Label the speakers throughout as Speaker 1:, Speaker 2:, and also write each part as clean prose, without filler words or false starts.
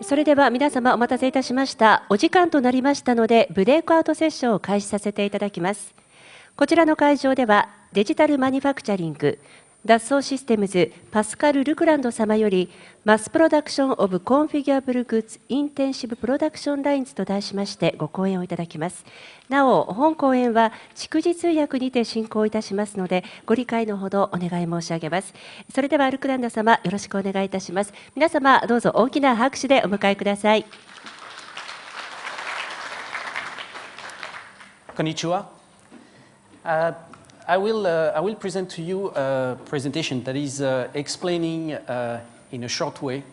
Speaker 1: それでは皆様お待たせいたしました。お時間となりましたので、ブレイクアウトセッションを開始させていただきます。こちらの会場では、デジタルマニファクチャリング、ダッソーシステムズ、パスカル・ルクランド様より、マスプロダクション・オブ・コンフィギュアブル・グッズ・インテンシブ・プロダクション・ラインズと題しましてご講演をいただきます。なお、本講演は逐次通訳にて進行いたしますので、ご理解のほどお願い申し上げます。それでは、ルクランド様、よろしくお願いいたします。皆様、どうぞ大きな拍手でお迎えください。
Speaker 2: こんにちは。I will present to you a presentation that is explaining in a short way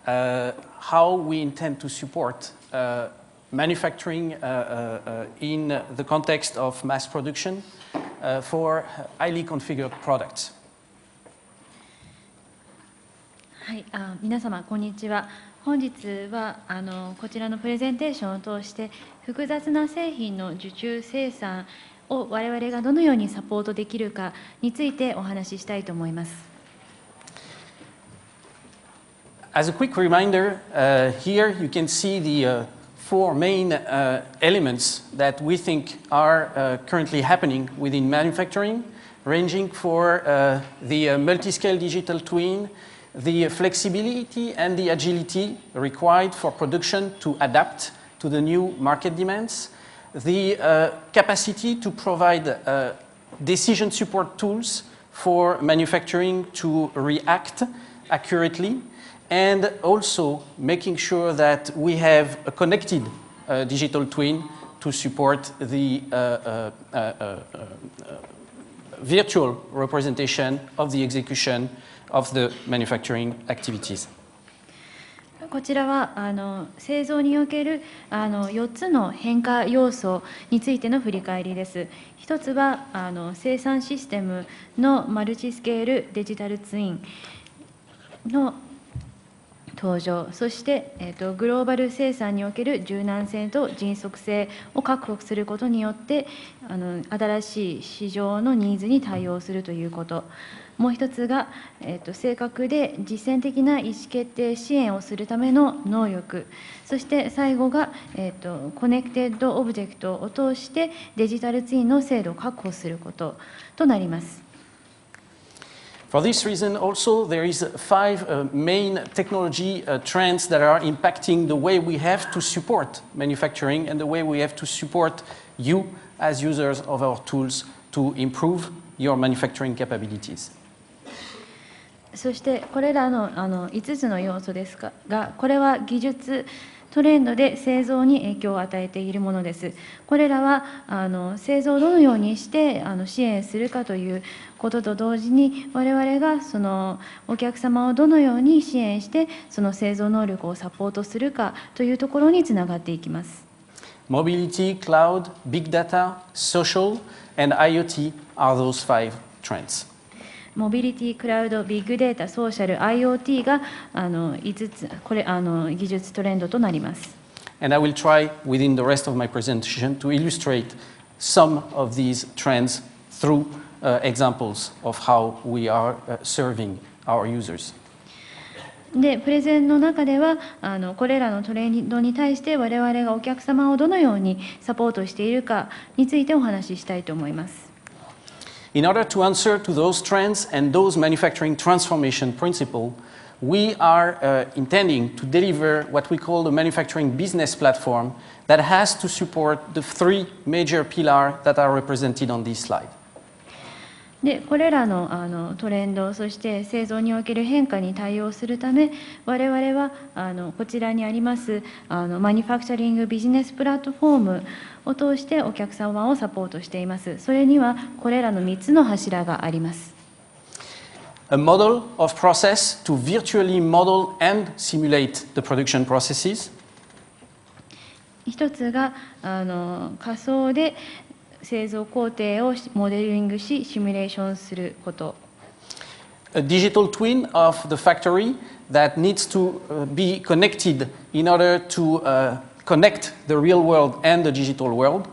Speaker 2: how we intend to support manufacturing in the context of mass production for highly configured products.
Speaker 3: はい、皆様こんにちは。本日はこちらのプレゼンテーションを通して複雑な製品の受注生産を我々がどのようにサポートできるかについてお話ししたいと思います。
Speaker 2: As a quick reminder, here you can see the four main elements that we think are currently happening within manufacturing, ranging for the multi-scale digital twin, the flexibility and the agility required for production to adapt to the new market demands, the capacity to provide decision support tools for manufacturing to react accurately, and also making sure that we have a connected digital twin to support the virtual representation of the execution of the manufacturing activities.
Speaker 3: こちらは製造における4つの変化要素についての振り返りです。一つは生産システムのマルチスケールデジタルツインの登場、そして、グローバル生産における柔軟性と迅速性を確保することによって新しい市場のニーズに対応するということ。もう一つが、正確で実践的な意思決定支援をするための能力、そして最後が、コネクテッドオブジェクトを通してデジタルツインの精度を確保することとなります。
Speaker 2: For this reason, also, there is 5 main technology trends that are impacting the way we have to support manufacturing and the way we have to support you as users of our tools to improve your manufacturing capabilities.
Speaker 3: そしてこれらの5つの要素ですが、これは技術トレンドで製造に影響を与えているものです。これらは製造をどのようにして支援するかということと同時に、我々がそのお客様をどのように支援してその製造能力をサポートするかというところにつながっていきます。
Speaker 2: Mobility, cloud, big data, social, and IoT are those 5 trends.
Speaker 3: モビリティ、クラウド、ビッグデータ、ソーシャル、IoT が5つ、これ技術トレンドとなります。
Speaker 2: And I will try within the rest of my presentation to illustrate some of these trends through examples of how we are serving our users.
Speaker 3: で、プレゼンの中ではこれらのトレンドに対して我々がお客様をどのようにサポートしているかについてお話ししたいと思います。
Speaker 2: In order to answer to those trends and those manufacturing transformation principles, we are intending to deliver what we call the manufacturing business platform that has to support the 3 major pillars that are represented on this slide.
Speaker 3: でこれらのトレンド、そして製造における変化に対応するため、我々はこちらにありますマニファクチャリングビジネスプラットフォームを通してお客様をサポートしています。それにはこれらの3つの柱があります。
Speaker 2: A model of process to virtually model and simulate the production processes.
Speaker 3: 一つが仮想で製造工程をモデリングし、シミュレーションすること。
Speaker 2: A digital twin of the factory that needs to be connected in order to connect the real world and the digital world.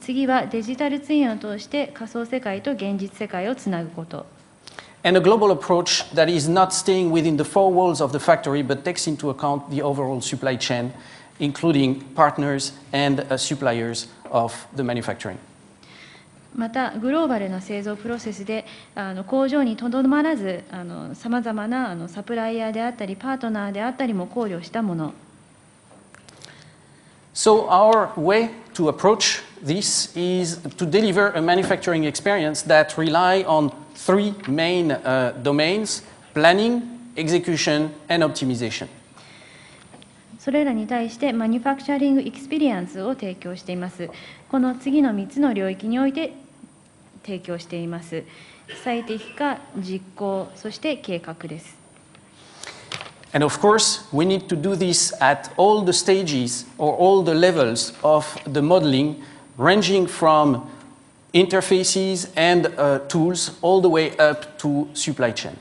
Speaker 3: 次はデジタルツインを通して仮想世界と現実世界をつなぐこと。
Speaker 2: and a global approach that is not staying within the four walls of the factory but takes into account the overall supply chain, including partners and suppliers of the manufacturing.
Speaker 3: またグローバルな製造プロセスで工場にとどまらずさまざまなサプライヤーであったりパートナーであったりも考慮したもの。
Speaker 2: So our way to approach this is to deliver a manufacturing experience that rely on three main domains: planning, execution, and optimization.
Speaker 3: それらに対してマニュファクチャリングエクスペリエンスを提供しています。この次の3つの領域において提供しています。最適化、実行、そして計画です。
Speaker 2: And of course, we need to do this at all the stages or all the levels of the modeling, ranging from interfaces and tools all the way up to supply chain.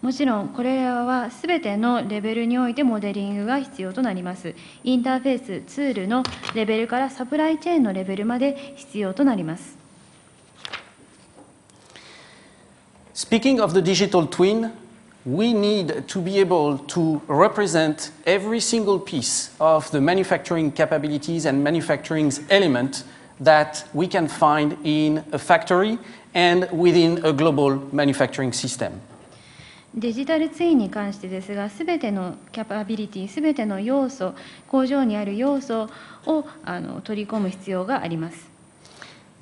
Speaker 3: もちろんこれらはすべてのレベルにおいてモデリングが必要となります。インターフェース、ツールのレベルからサプライチェーンのレベルまで必要となります。
Speaker 2: Speaking of the digital twin, we need to be able to represent every single piece of the manufacturing capabilities and manufacturing element that we can find in a factory and within a global manufacturing system.
Speaker 3: デジタルツインに関してですが、すべてのキャパビリティ、すべての要素、工場にある要素を取り込む必要があります。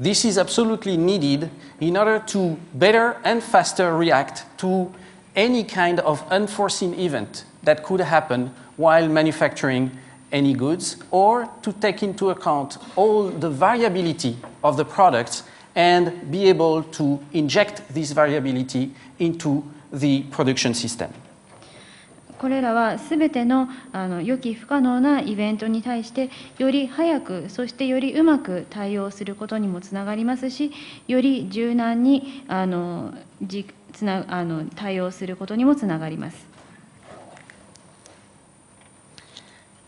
Speaker 2: This is absolutely needed in order to better and faster react to any kind of unforeseen event that could happen while manufacturing any goods, or to take into account all the variability of the products and be able to inject this variability into the production system.
Speaker 3: これらはすべての予期不可能なイベントに対してより早く、そしてよりうまく対応することにもつながりますし、より柔軟に対応することにもつながります。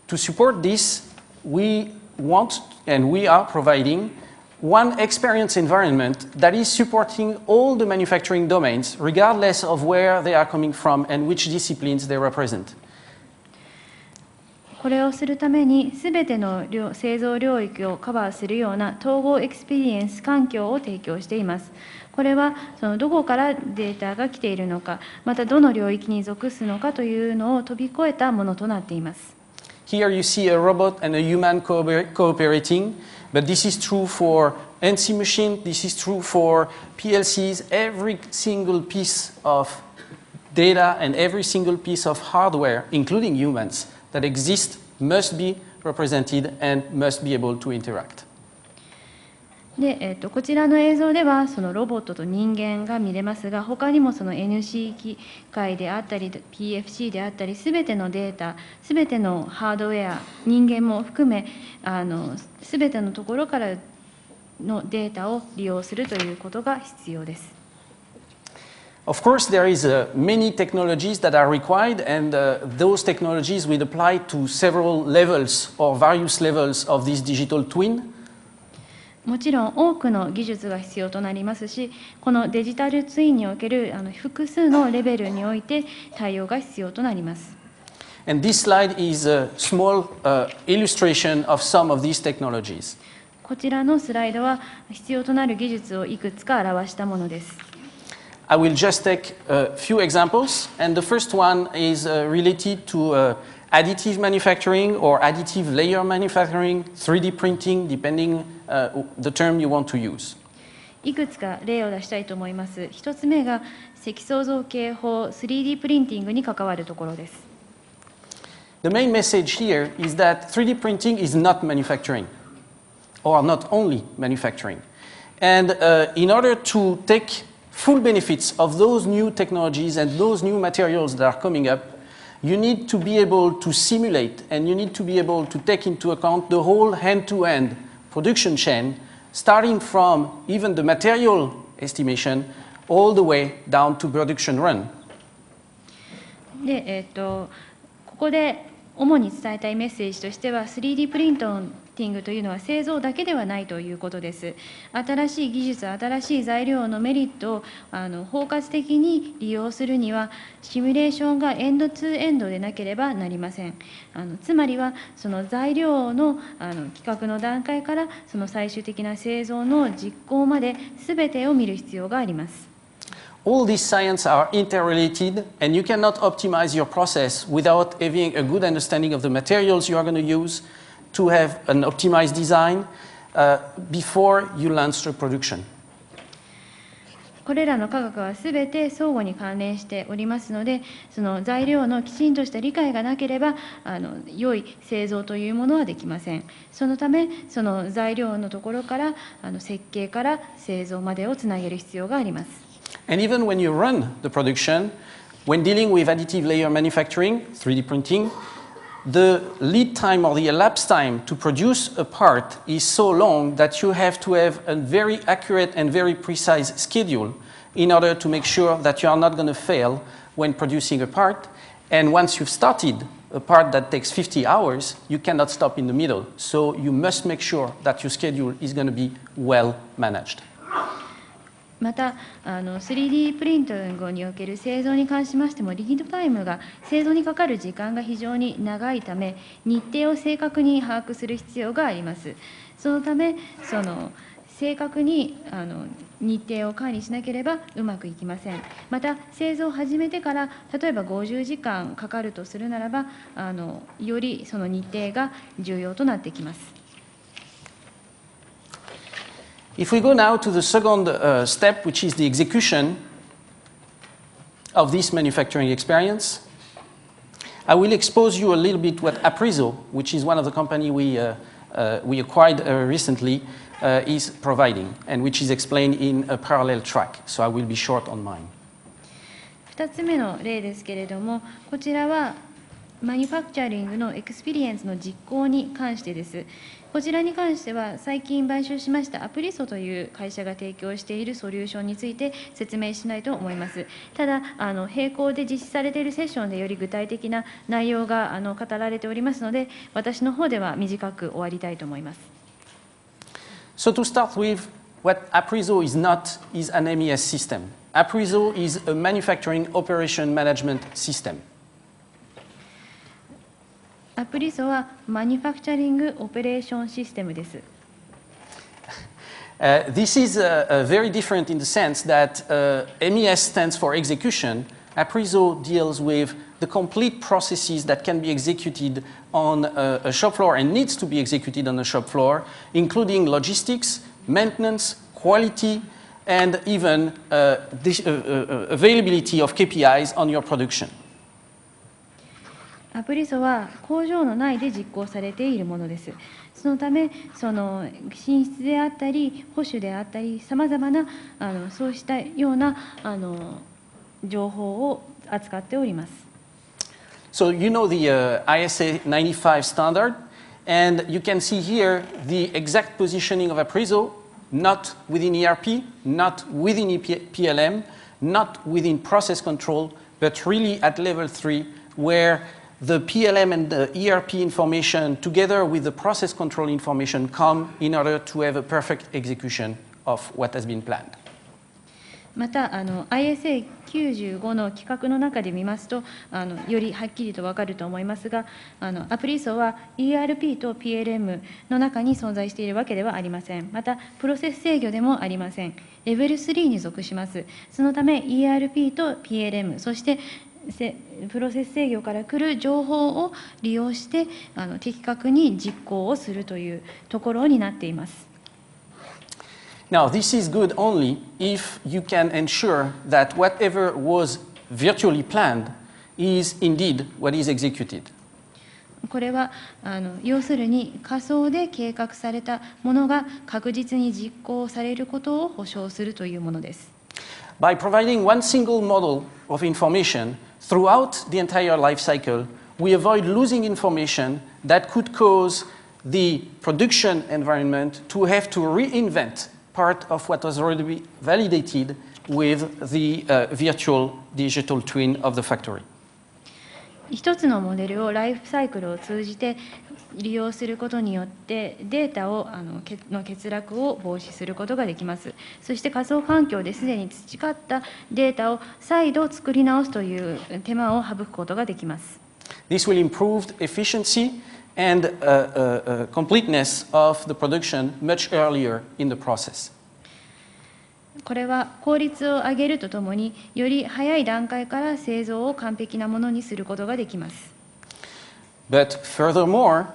Speaker 2: To support this, we want and we are providing one experience environment that is supporting all the manufacturing domains, regardless of where they are coming from and which disciplines they represent.
Speaker 3: これをするために、すべての製造領域をカバーするような統合エクスペリエンス環境を提供しています。これはどこからデータが来ているのか、またどの領域に属すのかというのを飛び越えたものとなっています。
Speaker 2: Here you see a robot and a human cooperating, but this is true for NC machine, this is true for PLCs. Every single piece of data and every single piece of hardware, including humans, that exist must be represented and must be able to interact.
Speaker 3: でこちらの映像ではそのロボットと人間が見れますが、他にもその NC 機械であったり PFC であったり、すべてのデータ、すべてのハードウェア、人間も含めすべてのところからのデータを利用するということが必要です。
Speaker 2: Of course, there is many technologies that are required, and those technologies will apply to several levels or various levels of this digital twin.
Speaker 3: もちろん多くの技術が必要となりますし、このデジタルツインにおける複数のレベルにおいて対応が必要となります。
Speaker 2: And this slide is a small illustration of some of these technologies.
Speaker 3: こちらのスライドは必要となる技術をいくつか表したものです。
Speaker 2: I will just take a few examples, and the first one is related to additive manufacturing or additive layer manufacturing, 3D printing, depending the term you want to use.
Speaker 3: いくつか例を出したいと思います。一つ目が積層造形法 3D プリンティングに関わるところです。
Speaker 2: The main message here is that 3D printing is not manufacturing, or not only manufacturing. And in order to take full benefits of those new technologies and those new materials that are coming up, you need to be able to simulate and you need to be able to take into account the whole end-to-end production chain, starting from even the material estimation all the way down to production run.
Speaker 3: で、ここで主に伝えたいメッセージとしては 3D プリントティングというのは製造だけではないということです。新しい技術、新しい材料のメリットを包括的に利用するには、シミュレーションがエンドツーエンドでなければなりません。つまりは、その材料の企画の段階から、その最終的な製造の実行まで、すべてを見る必要があります。
Speaker 2: All these sciences are interrelated, and you cannot optimize your process without having a good understanding of the materials you are going to use to have an optimized design before you launch the production.
Speaker 3: これらの科学はすべて相互に関連しておりますので、その材料のきちんとした理解がなければ、良い製造というものはできません。そのため、その材料のところから、設計から製造までをつなげる必要があります。
Speaker 2: And even when you run the production, when dealing with additive layer manufacturing, 3D printing, the lead time or the elapsed time to produce a part is so long that you have to have a very accurate and very precise schedule in order to make sure that you are not going to fail when producing a part. And once you've started a part that takes 50 hours, you cannot stop in the middle. So you must make sure that your schedule is going to be well managed.
Speaker 3: また3D プリントにおける製造に関しましても、リードタイムが製造にかかる時間が非常に長いため、日程を正確に把握する必要があります。そのため、正確に日程を管理しなければうまくいきません。また、製造を始めてから例えば50時間かかるとするならば、よりその日程が重要となってきます。
Speaker 2: If we go now to the second step, which is the execution of this manufacturing experience, I will expose you a little bit what Apriso, which is one of the companies we acquired recently, is providing, and which is explained in a parallel track. So I will be short on mine.
Speaker 3: 2つ目の例ですけれども、こちらはマニュファクチャリングのエクスペリエンスの実行に関してです。こちらに関しては、最近買収しましたアプリソという会社が提供しているソリューションについて説明しないと思います。ただ、並行で実施されているセッションでより具体的な内容が語られておりますので、私の方では短く終わりたいと思います。
Speaker 2: So to start with, what Apriso is not is an MES system. Apriso is a manufacturing operation management system.
Speaker 3: アプリソはマニュファクチャリングオペレーションシステムです。
Speaker 2: This is very different in the sense that MES stands for execution. Apriso deals with the complete processes that can be executed on a shop floor and needs to be executed on a shop floor, including logistics, maintenance, quality, and even availability of KPIs on your production.
Speaker 3: アプリソは工場の内で実行されているものです。そのため、品質であったり、保守であったり、さまざまなそうしたような情報を扱っております。
Speaker 2: So you know the ISA 95 standard, and you can see here the exact positioning of Apriso, not within ERP, not within PLM, not within process control, but really at level 3, where the PLM and the ERP information together with the process control information come in order to have a perfect execution of what has been planned.
Speaker 3: またISA 95の規格の中で見ますとよりはっきりと分かると思いますがアプリソは ERP と PLM の中に存在しているわけではありません。またプロセス制御でもありません。レベル3に属します。そのため ERP と PLM そしてプロセス制御から来る情報を利用して的確に実行をするというところになっています。
Speaker 2: Now, this is good only if you can ensure that whatever was virtually planned is indeed what is executed.
Speaker 3: これは要するに仮想で計画されたものが確実に実行されることを保証するというものです。
Speaker 2: By providing one single model of information throughout the entire life cycle, we avoid losing information that could cause the production environment to have to reinvent part of what was already validated with the virtual digital twin of the factory.
Speaker 3: 一つのモデルをライフサイクルを通じて利用することによってデータの欠落を防止することができます。そして仮想環境ですでに培ったデータを再度作り直すという手間を省くことができます。
Speaker 2: This will improve efficiency and completeness of the production much earlier in the process.
Speaker 3: これは効率を上げるとともに、より早い段階から製造を完璧なものにすることができます。
Speaker 2: But furthermore,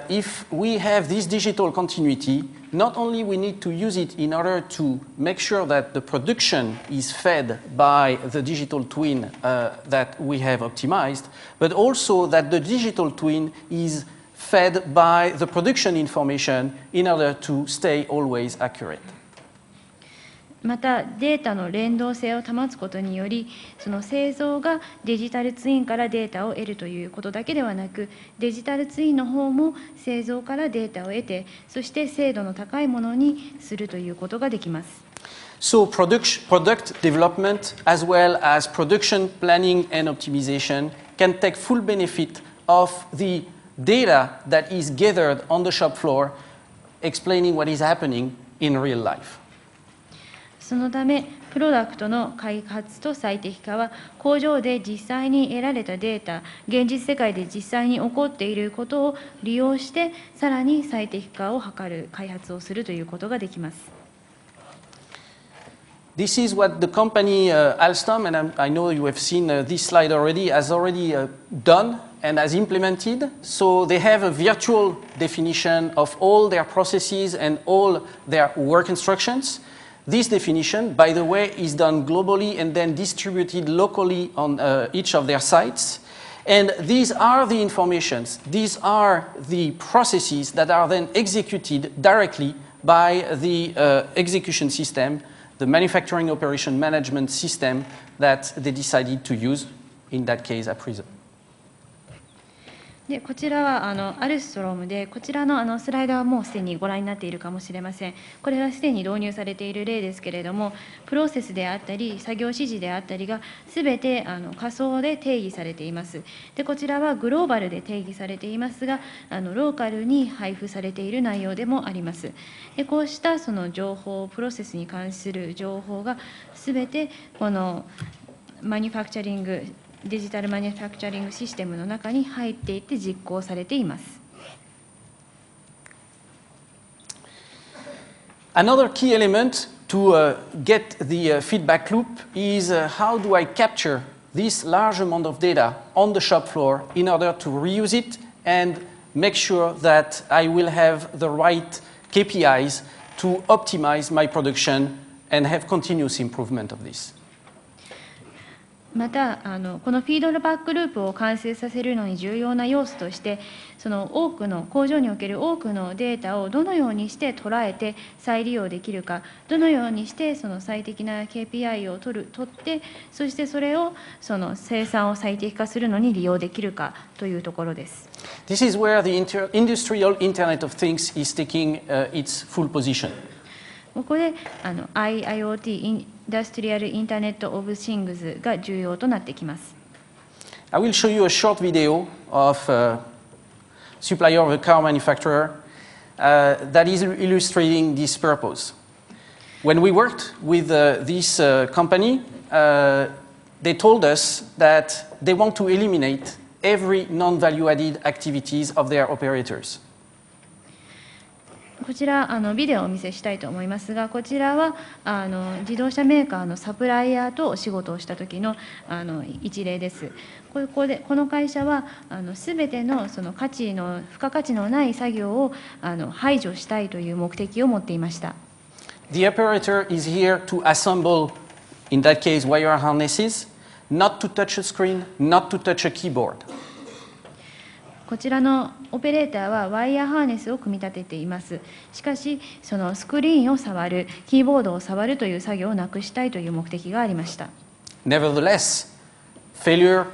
Speaker 2: if we have this digital continuity, not only we need to use it in order to make sure that the production is fed by the digital twin that we have optimized, but also that the digital twin is fed by the production information in order to stay always accurate.
Speaker 3: またデータの連動性を保つことにより、その製造がデジタルツインからデータを得るということだけではなく、デジタルツインの方も製造からデータを得て、そして精度の高いものにするということができます。
Speaker 2: So product development as well as production planning and optimization can take full benefit of the data that is gathered on the shop floor, explaining what is happening in real life.
Speaker 3: そのため、プロダクトの開発と最適化は、工場で実際に得られたデータ、現実世界で実際に起こっていることを利用して、さらに最適化を図る、開発をするということができます。
Speaker 2: This is what the company Alstom, and I know you have seen this slide already, has already done and has implemented. So they have a virtual definition of all their processes and all their work instructions. This definition, by the way, is done globally and then distributed locally on each of their sites. And these are the informations, these are the processes that are then executed directly by the execution system, the manufacturing operation management system that they decided to use, in that case, at Prism.
Speaker 3: でこちらはアルストロームで、こちらのスライドはもうすでにご覧になっているかもしれません。これはすでに導入されている例ですけれども、プロセスであったり、作業指示であったりが、すべて仮想で定義されています。でこちらはグローバルで定義されていますが、ローカルに配布されている内容でもあります。でこうしたその情報、プロセスに関する情報が、すべてこのマニュファクチャリング、デジタルマニュファクチャリングシステムの中に入っていて実行されています。
Speaker 2: Another key element to get the feedback loop is how do I capture this large amount of data on the shop floor in order to reuse it and make sure that I will have the right KPIs to optimize my production and have continuous improvement of this.
Speaker 3: またこのフィードバックループを完成させるのに重要な要素として、その多くの工場における多くのデータをどのようにして捉えて再利用できるか、どのようにしてその最適な KPI を取って、そしてそれをその生産を最適化するのに利用できるかというところです。
Speaker 2: This is where the industrial Internet of Things is taking its full position.
Speaker 3: ここでIIoT、インダストリアルインターネット・オブ・シングスが重要となってきます。
Speaker 2: I will show you a short video of a supplier of a car manufacturer that is illustrating this purpose. When we worked with this company, they told us that they want to eliminate every non-value-added activities of their operators.
Speaker 3: こちらビデオをお見せしたいと思いますが、こちらは自動車メーカーのサプライヤーとお仕事をした時の一例です。この会社はすべてのその付加価値のない作業を排除したいという目的を持っていました。
Speaker 2: The operator is here to assemble, in that case, wire harnesses, not to touch a screen, not to touch a keyboard.
Speaker 3: こちらのオペレーターはワイヤーハーネスを組み立てています。しかし、そのスクリーンを触る、キーボードを触るという作業をなくしたいという目的がありました。
Speaker 2: Nevertheless, failure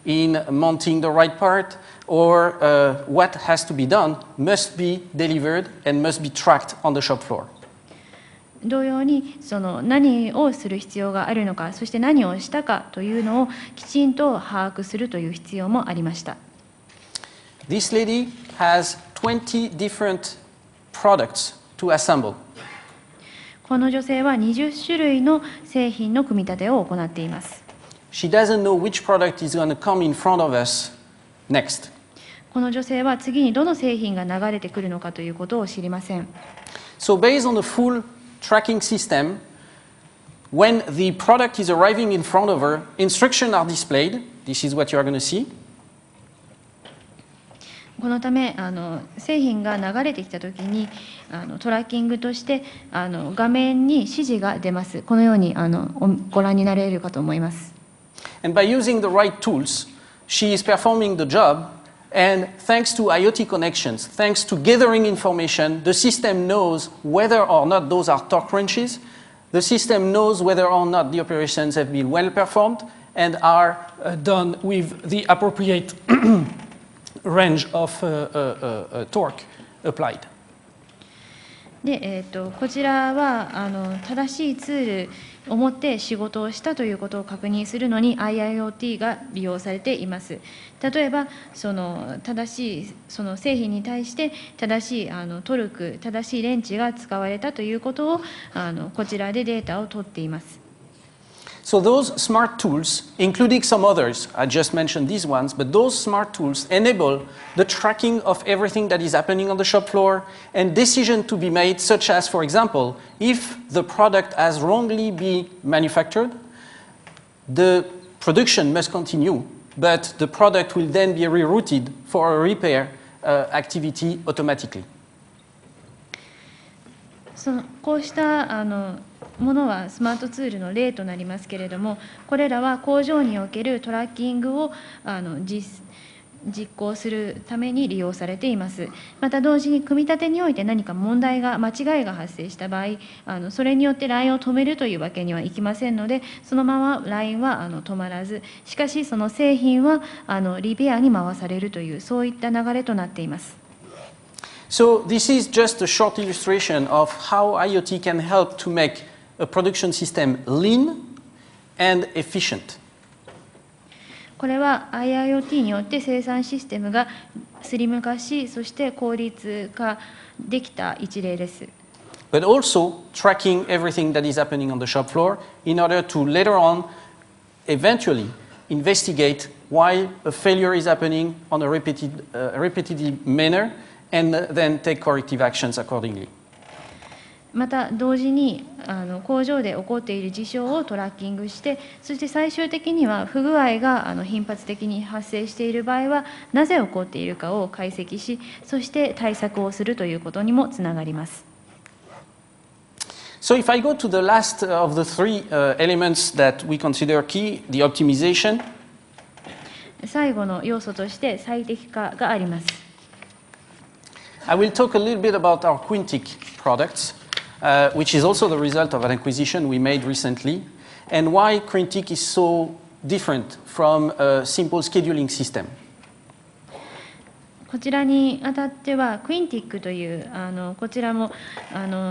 Speaker 2: in mounting the right part or what has to be done must be delivered and must be tracked on the shop floor.
Speaker 3: 同様にその何をする必要があるのか、そして何をしたかというのをきちんと把握するという必要もありました。
Speaker 2: This lady has 20 different products to assemble.
Speaker 3: この女性は20種類の製品の組み立てを行っています。
Speaker 2: She doesn't know which product is going to come in front of us next.
Speaker 3: この女性は次にどの製品が流れてくるのかということを知りません。
Speaker 2: So based on the full tracking system, when the product is arriving in front of her, instructions are displayed. This is what you are going to see.
Speaker 3: このため製品が流れてきたときにトラッキングとして画面に指示が出ます。このようにご覧になれるかと思います。
Speaker 2: And by using the right tools, she is performing the job. And thanks to IoT connections, thanks to gathering information, the system knows whether or not those are torque wrenches. The system knows whether or not the operations have been well performed and are done with the appropriate range of torque applied.
Speaker 3: でこちらは正しいツールを持って仕事をしたということを確認するのに IIoT が利用されています。例えば正しい製品に対して正しいトルク、正しいレンチが使われたということをこちらでデータを取っています。
Speaker 2: So those smart tools, including some others, I just mentioned these ones, but those smart tools enable the tracking of everything that is happening on the shop floor and decisions to be made, such as, for example, if the product has wrongly been manufactured, the production must continue, but the product will then be rerouted for a repair activity automatically.
Speaker 3: こうしたものはスマートツールの例となりますけれども、これらは工場におけるトラッキングを実行するために利用されています。また同時に組み立てにおいて何か間違いが発生した場合、それによってラインを止めるというわけにはいきませんので、そのままラインは止まらず、しかしその製品はリペアに回されるというそういった流れとなっています。
Speaker 2: So this is just a short illustration of how IoT can help to make a production system lean and efficient.
Speaker 3: これは IIoT によって生産システムがスリム化し、そして効率化できた一例です。
Speaker 2: But also tracking everything that is happening on the shop floor in order to later on eventually investigate why a failure is happening on a repetitive manner and then take corrective actions accordingly.
Speaker 3: また同時に工場で起こっている事象をトラッキングして、そして最終的には不具合が頻発的に発生している場合はなぜ起こっているかを解析し、そして対策をするということにもつながります。
Speaker 2: So if I go to the last of the three elements that we consider key, the optimization.
Speaker 3: 最後の要素として最適化があります。
Speaker 2: I will talk a little bit about our Quintic products, which is also the result of an acquisition we made recently, and why Quintic is so different from a simple scheduling system.
Speaker 3: こちらにあたってはクインティックというこちらも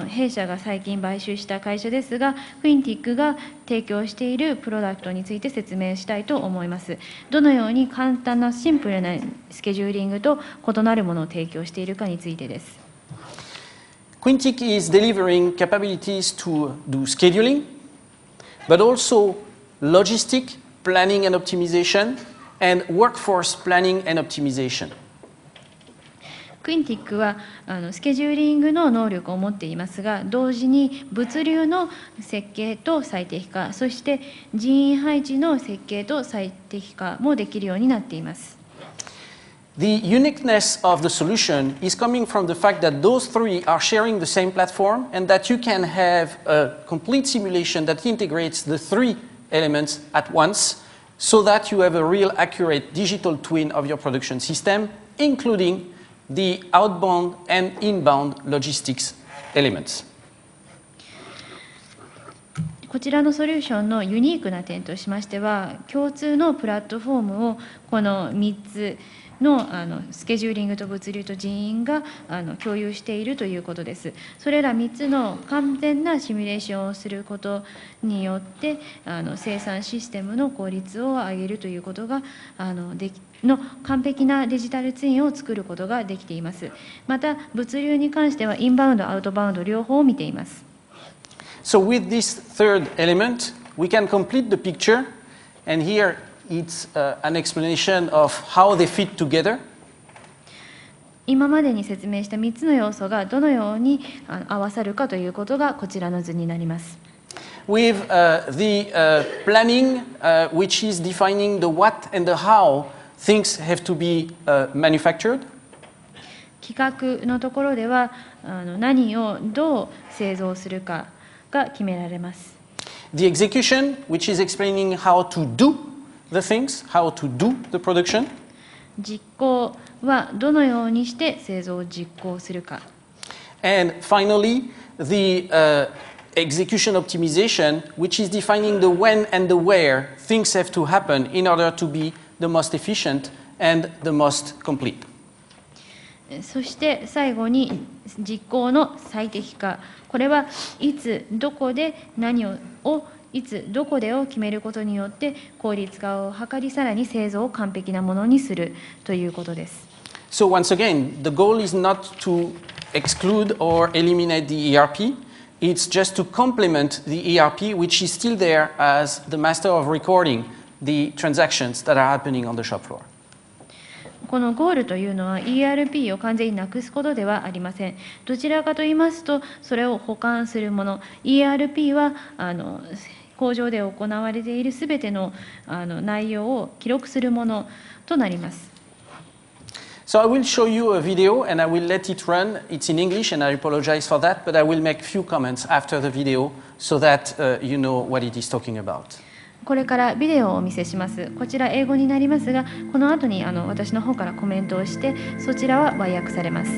Speaker 3: 弊社が最近買収した会社ですが、クインティックが提供しているプロダクトについて説明したいと思います。どのように簡単なシンプルなスケジューリングと異なるものを提供しているかについてです。
Speaker 2: Quintic is delivering capabilities to do scheduling, but also logistic planning and optimization, and workforce planning and optimization.
Speaker 3: クインティックはスケジューリングの能力を持っていますが、同時に物流の設計と最適化、そして人員配置の設計と最適化もできるようになっています。
Speaker 2: The uniqueness of the solution is coming from the fact that those three are sharing the same platform and that you can have a complete simulation that integrates the three elements at once so that you have a real accurate digital twin of your production system, including the outbound and inbound logistics elements.
Speaker 3: こちらのソリューションのユニークな点としましては、共通のプラットフォームをこの3つのスケジューリングと物流と人員が共有しているということです。それら3つの完全なシミュレーションをすることによって生産システムの効率を上げるということが完璧なデジタルツインを作ることができています。また物流に関してはインバウンドアウトバウンド両方を見ています。
Speaker 2: So with this third element, we can complete the picture, and here it's an explanation of how they fit together.
Speaker 3: 今までに説明した3つの要素がどのように合わさるかということがこちらの図になります。
Speaker 2: With the planning, which is defining the what and the how things have to be manufactured.
Speaker 3: 企画のところでは何をどう製造するかが決められます。
Speaker 2: The execution, which is explaining how to do the things, how to do the production.
Speaker 3: 実行はどのようにして製造を実行するか。
Speaker 2: And finally, the execution optimization, which is defining the when and the where things have to happen in order to be the most efficient and the most complete.
Speaker 3: そして最後に実行の最適化。これはいつどこで何をいつどこでを決めることによって効率化を図り、さらに製造を完璧なものにするということです。
Speaker 2: So once again, the goal is not to exclude or eliminate the ERP. It's just to complement the ERP, which is still there as the master of recording the transactions that are happening on the shop floor.
Speaker 3: このゴールというのは ERP を完全になくすことではありません。どちらかと言いますと、それを補完するもの。ERP は工場で行われているすべての内容を記録するものとなります。
Speaker 2: So I will show you a video and I will let it run. It's in English and I apologize for that, but I will make a few comments after the video so that you know what it is talking about.
Speaker 3: これからビデオをお見せします。こちら英語になりますが、この後に私の方からコメントをして、そちらは和訳されます。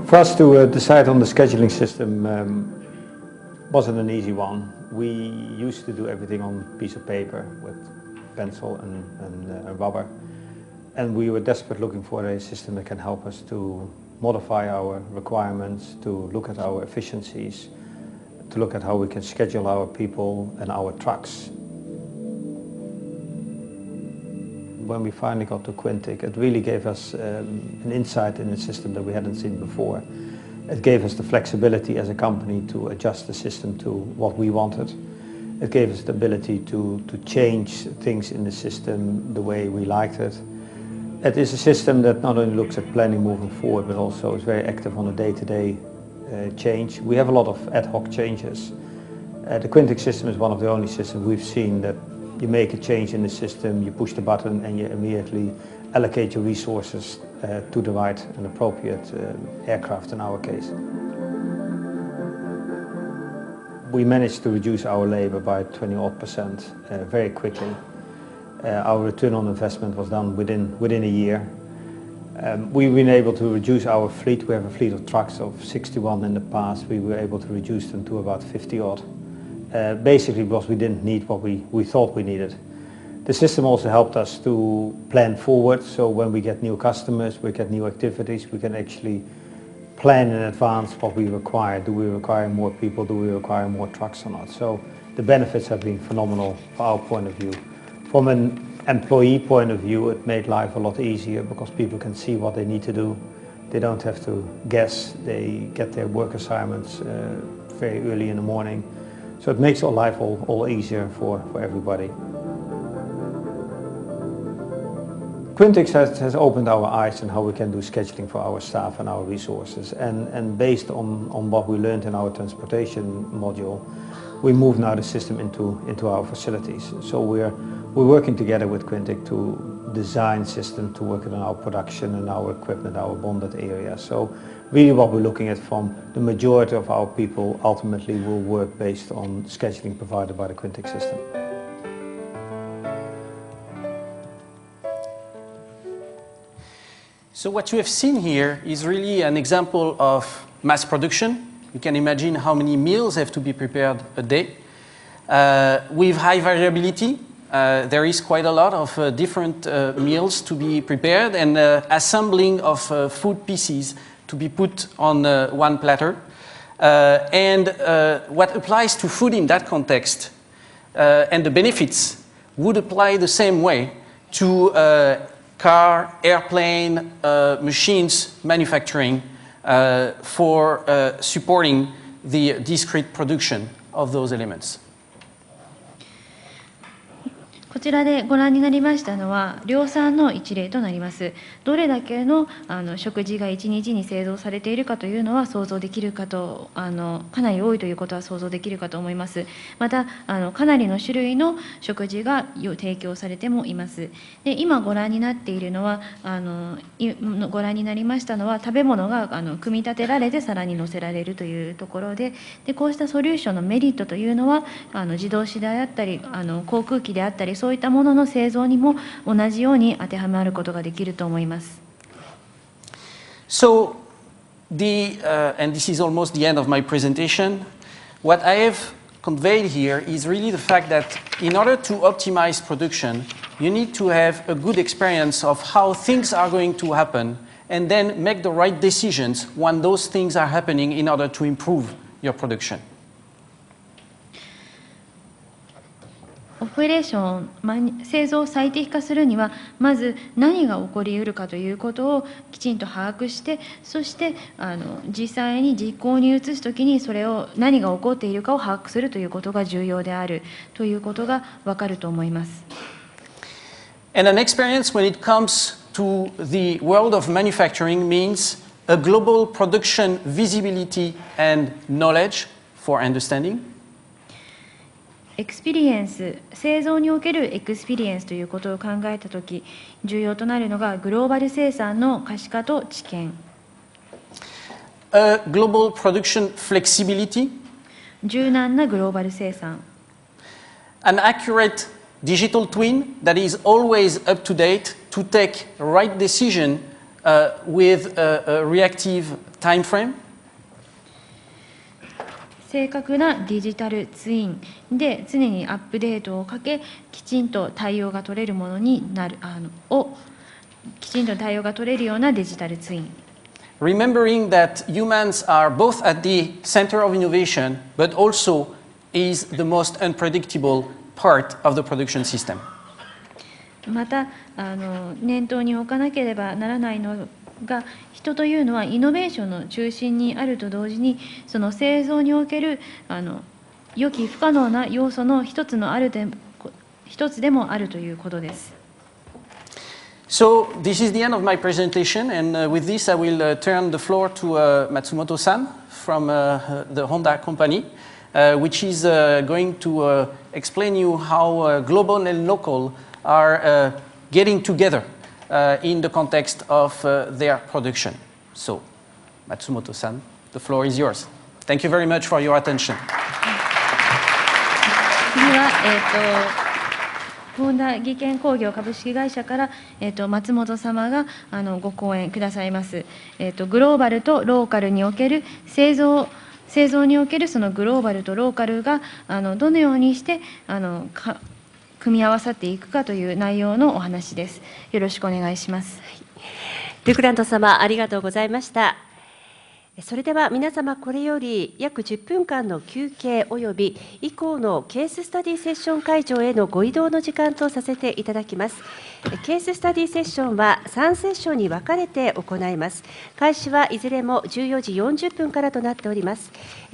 Speaker 4: For us to decide on the scheduling system wasn't an easy one. We used to do everything on a piece of paper with pencil and rubber, and we were desperate looking for a system that can help us to modify our requirements, to look at our efficiencies, to look at how we can schedule our people and our trucks. When we finally got to Quintic, it really gave us an insight in the system that we hadn't seen before. It gave us the flexibility as a company to adjust the system to what we wanted. It gave us the ability to change things in the system the way we liked it. It is a system that not only looks at planning moving forward, but also is very active on a day-to-day change. We have a lot of ad hoc changes. The Quintic system is one of the only systems we've seen that you make a change in the system, you push the button and you immediately allocate your resources to the right and appropriate aircraft in our case. We managed to reduce our labor by 20% very quickly. Our return on investment was done within a year. We've been able to reduce our fleet. We have a fleet of trucks of 61 in the past. We were able to reduce them to about 50 odd. Basically because we didn't need what we thought we needed. The system also helped us to plan forward, so when we get new customers, we get new activities, we can actually plan in advance what we require. Do we require more people? Do we require more trucks or not? So the benefits have been phenomenal from our point of view. From an employee point of view, it made life a lot easier because people can see what they need to do. They don't have to guess. They get their work assignments very early in the morning. So it makes our life all easier for everybody. Quintic has opened our eyes on how we can do scheduling for our staff and our resources. And based on what we learned in our transportation module, we moved now the system into our facilities. So we're working together with Quintic to design system to work on our production and our equipment, our bonded area. So really what we're looking at from the majority of our people ultimately will work based on scheduling provided by the Quintic system.
Speaker 2: So what you have seen here is really an example of mass production. You can imagine how many meals have to be prepared a day. With high variability, there is quite a lot of different meals to be prepared and assembling of food pieces to be put on one platter. What applies to food in that context and the benefits would apply the same way to car, airplane, machines manufacturing for supporting the discrete production of those elements.
Speaker 3: こちらでご覧になりましたのは量産の一例となります。どれだけの食事が1日に製造されているかというのは想像できるかとかなり多いということは想像できるかと思います。またかなりの種類の食事が提供されてもいます。で今ご覧になっているのはご覧になりましたのは食べ物が組み立てられて皿に乗せられるというところで、こうしたソリューションのメリットというのは自動車であったり航空機であったりそういったものの製造にも同じように当てはまることができると思います。
Speaker 2: So, and this is almost the end of my presentation, what I have conveyed here is really the fact that in order to optimize production, you need to have a good experience of how things are going to happen and then make the right decisions when those things are happening in order to improve your production.
Speaker 3: オペレーション、製造を最適化するにはまず何が起こりうるかということをきちんと把握して、そして実際に実行に移すときにそれを何が起こっているかを把握するということが重要であるということがわかると思います。
Speaker 2: And an experience when it comes to the world of manufacturing means a global production visibility and knowledge for understanding.
Speaker 3: エクスペリエンス、製造におけるエクスペリエンスということを考えたとき、重要となるのがグローバル生産の可視化と知見。
Speaker 2: Global production flexibility.
Speaker 3: 柔軟なグローバル生産。
Speaker 2: An accurate digital twin that is always up to date to take right decision with a reactive time frame.
Speaker 3: 正確なデジタルツインで常にアップデートをかけ、きちんと対応が取れるものになるきちんと対応が取れるようなデジタルツイン。
Speaker 2: Remembering that humans are both at the center of innovation, but also is the most unpredictable part of the production system.
Speaker 3: また念頭に置かなければならないのが、人というのはイノベーションの中心にあると同時に、その製造における予期不可能な要素の一つでもあるということです。
Speaker 2: So this is the end of my presentation, and with this I will turn the floor to Matsumoto-san from the Honda company, which is going to explain you how global and local are getting together in the context of their production. So, Matsumoto-san, the floor is yours. Thank you very much for your attention.
Speaker 3: 次は、ホンダ技研工業株式会社から、松本様がご講演くださいます。グローバルとローカルにおける製造におけるそのグローバルとローカルがどのようにして組み合わさっていくかという内容のお話です。よろしくお願いします。
Speaker 1: ルクランド様、ありがとうございました。それでは皆様、これより約10分間の休憩および以降のケーススタディセッション会場へのご移動の時間とさせていただきます。ケーススタディセッションは3セッションに分かれて行います。開始はいずれも14時40分からとなっております。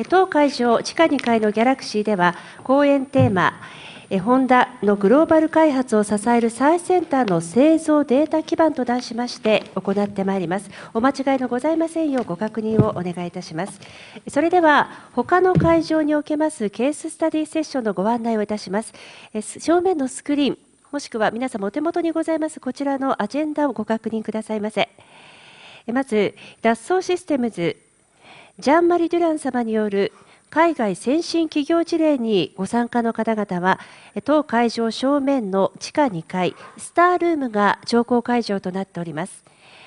Speaker 1: 当会場地下2階のギャラクシーでは、講演テーマ、ホンダのグローバル開発を支える最先端の製造データ基盤と題しまして行ってまいります。お間違いのございませんようご確認をお願いいたします。それでは他の会場におけますケーススタディセッションのご案内をいたします。正面のスクリーン、もしくは皆様お手元にございますこちらのアジェンダをご確認くださいませ。まず、ダッソーシステムズ、ジャン・マリ・デュラン様による海外先進企業事例にご参加の方々は、当会場正面の地下2階、スタールームが乗降会場となっております。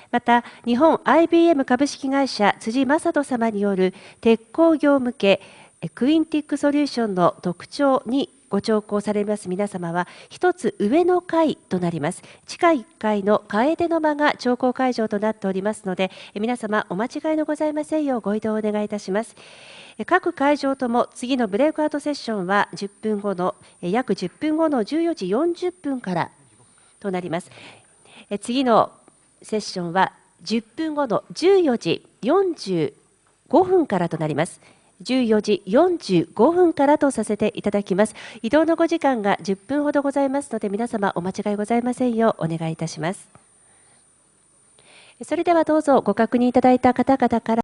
Speaker 1: また、日本 IBM 株式会社辻正人様による鉄鋼業向けクインティックソリューションの特徴にご乗降されます皆様は、一つ上の階となります。地下1階の楓の間が乗降会場となっておりますので、皆様お間違いのございませんようご移動をお願いいたします。各会場とも次のブレイクアウトセッションは約10分後の14時40分からとなります。次のセッションは10分後の14時45分からとなります。14時45分からとさせていただきます。移動のご時間が10分ほどございますので、皆様お間違いございませんようお願いいたします。それではどうぞご確認いただいた方々から